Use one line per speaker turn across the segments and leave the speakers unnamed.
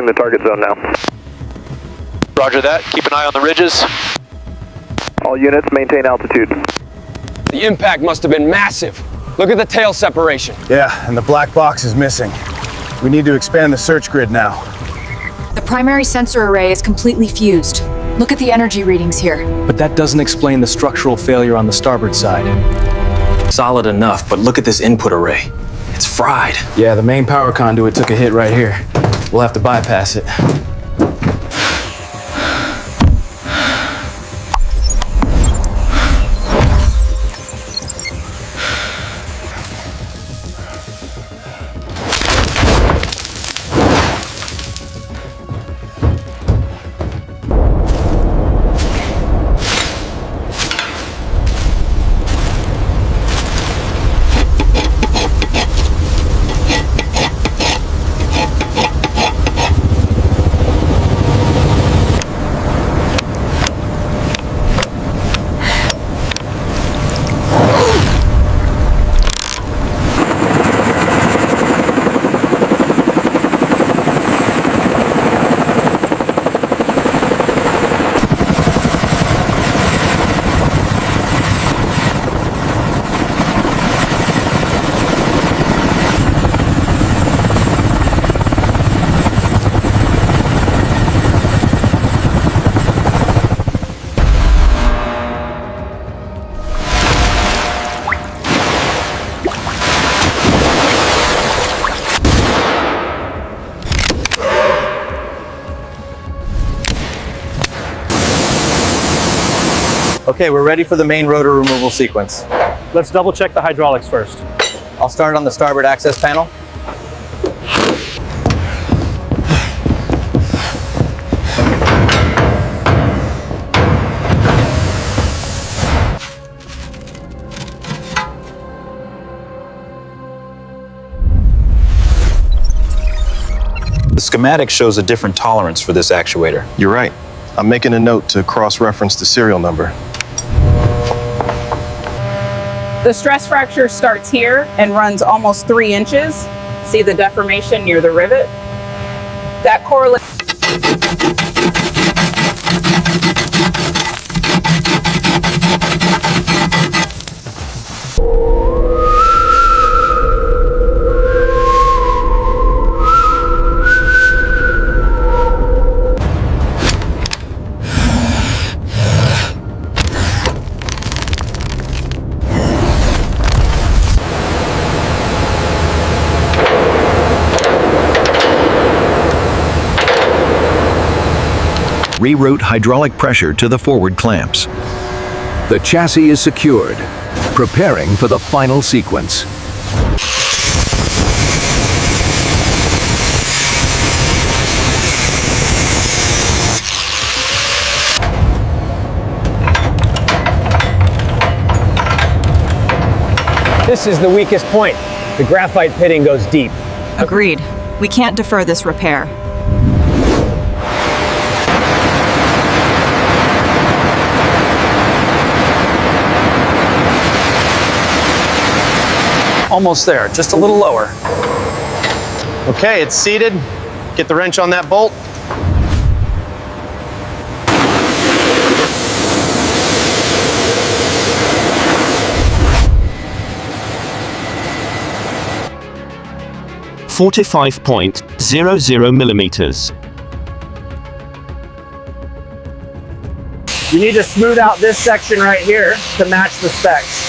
approaching the target zone now.
Roger that. Keep an eye on the ridges.
All units maintain altitude.
The impact must have been massive. Look at the tail separation.
Yeah, and the black box is missing. We need to expand the search grid now.
The primary sensor array is completely fused. Look at the energy readings here.
But that doesn't explain the structural failure on the starboard side. Solid enough, but look at this input array. It's fried.
Yeah, the main power conduit took a hit right here. We'll have to bypass it.
Okay, we're ready for the main rotor removal sequence.
Let's double check the hydraulics first.
I'll start on the starboard access panel.
The schematic shows a different tolerance for this actuator.
You're right. I'm making a note to cross-reference the serial number.
The stress fracture starts here and runs almost 3 inches. See the deformation near the rivet? That correlates.
Reroute hydraulic pressure to the forward clamps.
The chassis is secured, preparing for the final sequence.
This is the weakest point. The graphite pitting goes deep.
Agreed. We can't defer this repair.
Almost there, just a little lower.
Okay, it's seated. Get the wrench on that bolt.
.00 You need to smooth out this section right here to match the specs.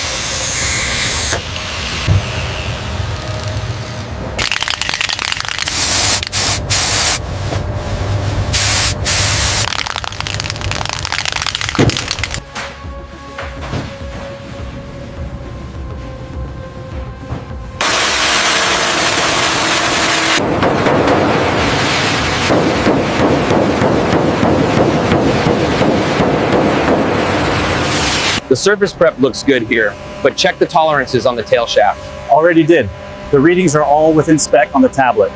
The surface prep looks good here, but check the tolerances on the tail shaft.
Already did. The readings are all within spec on the tablet.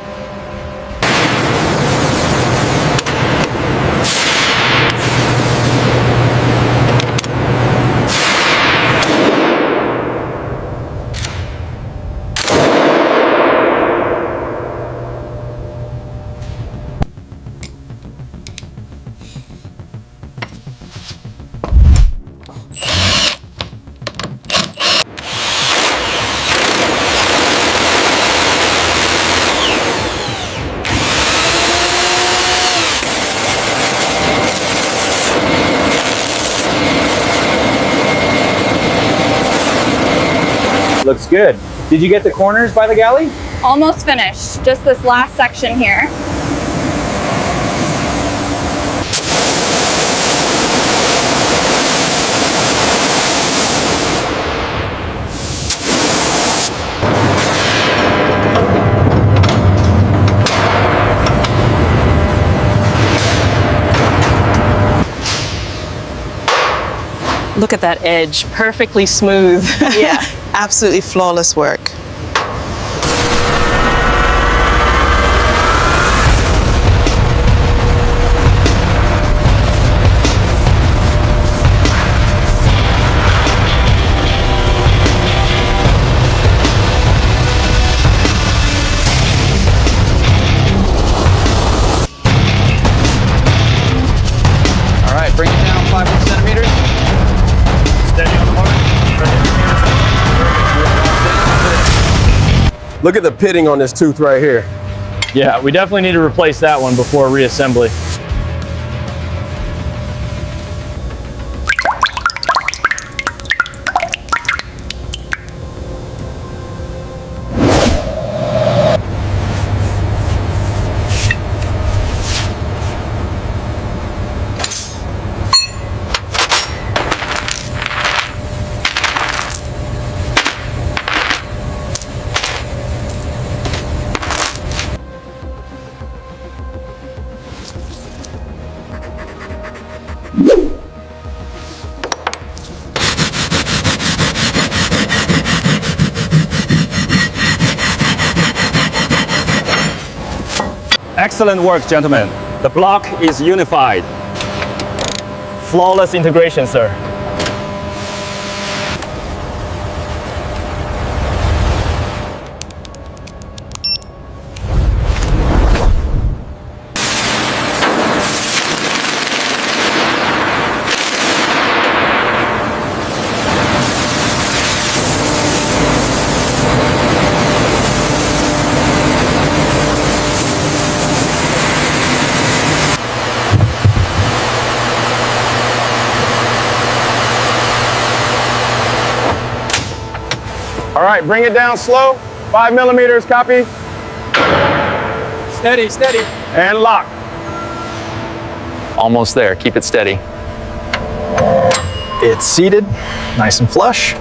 looks good. Did you get the corners by the galley?
Almost finished. Just this last section here.
Look at that edge, perfectly smooth.
Yeah, absolutely flawless work.
All right, bring it down 5 centimeters.
Look at the pitting on this tooth right here. Yeah, we definitely need to replace that one before reassembly.
Excellent work, gentlemen. The block is unified.
Flawless integration, sir. All right, bring it down slow. 5 millimeters, copy.
Steady, steady.
And lock.
Almost there. Keep it steady.
It's seated, nice and flush.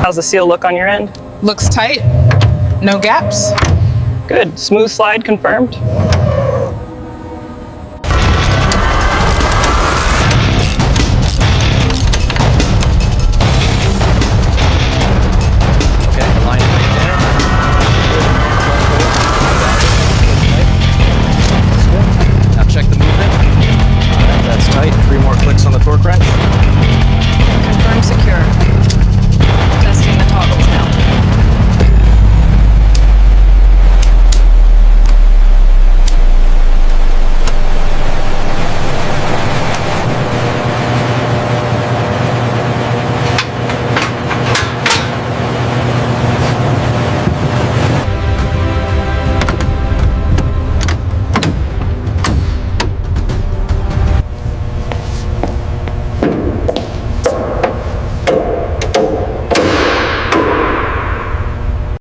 How's the seal look on your end?
Looks tight. No gaps.
Good. Smooth slide confirmed.